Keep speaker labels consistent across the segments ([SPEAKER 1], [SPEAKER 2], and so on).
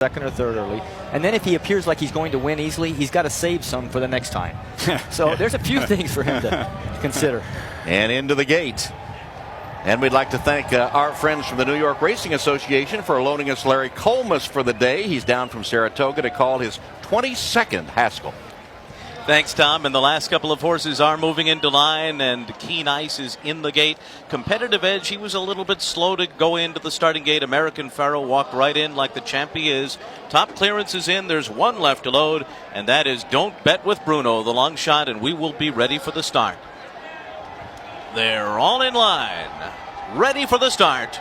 [SPEAKER 1] second or third early, and then if he appears like he's going to win easily, he's got to save some for the next time. So there's a few things for him to consider.
[SPEAKER 2] And into the gate. And we'd like to thank our friends from the New York Racing Association for loaning us Larry Colmus for the day. He's down from Saratoga to call his 22nd Haskell.
[SPEAKER 3] Thanks, Tom. And the last couple of horses are moving into line, and Keen Ice is in the gate. Competitive Edge, he was a little bit slow to go into the starting gate. American Pharoah walked right in like the champ he is. Top Clearance is in. There's one left to load, and that is Don't Bet with Bruno, the long shot, and we will be ready for the start. They're all in line, ready for the start.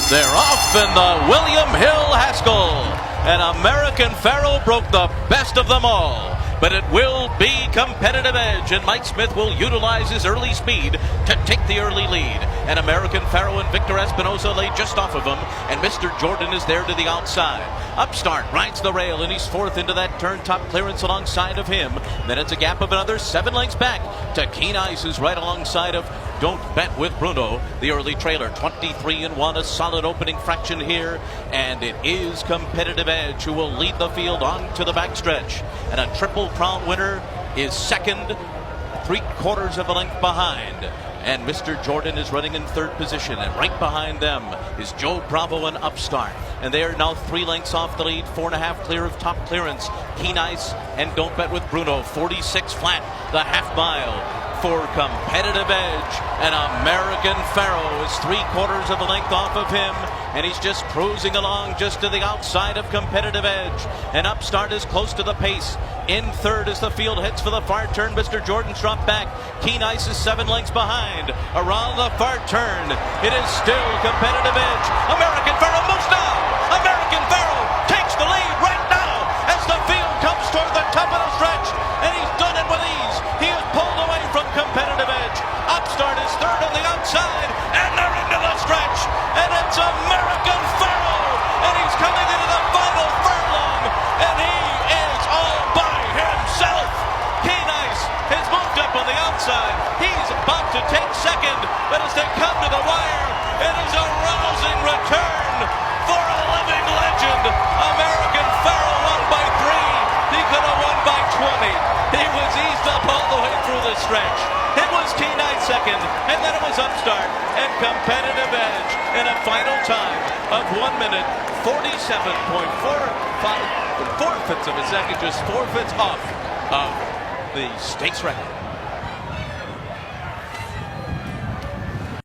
[SPEAKER 3] They're off in the William Hill Haskell. And American Pharoah broke the best of them all. But it will be Competitive Edge, and Mike Smith will utilize his early speed to take the early lead. And American Pharoah and Victor Espinosa lay just off of him, and Mr. Jordan is there to the outside. Upstart rides the rail, and he's fourth into that turn. Top Clearance alongside of him. Then it's a gap of another 7 lengths back to Keen Ice, who's right alongside of Don't Bet with Bruno, the early trailer. 23-1, a solid opening fraction here, and it is Competitive Edge who will lead the field on to the backstretch. And a Triple Crown winner is second, 3/4 of a length behind. And Mr. Jordan is running in third position, and right behind them is Joe Bravo and Upstart. And they are now 3 lengths off the lead, 4.5 clear of Top Clearance. Keen Ice and Don't Bet with Bruno, 46 flat, the half mile for Competitive Edge. And American Pharoah is 3/4 of a length off of him, and he's just cruising along just to the outside of Competitive Edge. And Upstart is close to the pace. In third as the field heads for the far turn. Mr. Jordan's dropped back. Keen Ice is 7 lengths behind. Around the far turn, it is still Competitive Edge. American Pharoah moves now. American Pharoah takes the lead right now as the field comes toward the top of the stretch, and he's done it with ease. He is pulled away from Competitive Edge. Upstart is third on the outside, and they're into the stretch, and it's American Pharoah, and he's coming into the final furlong, and he is all by himself. Keen Ice has moved up on the outside. He's about to take second, but as they come to the wire, it is a rousing return for a living legend. American Pharoah won by 3. He could have won by 20. He was eased up all the way through the stretch. It was Keen Ice second, and then it was Upstart and Competitive Edge in a final time of 1 minute 47.45, 4/5 of a second, just 4/5 off of the stakes record.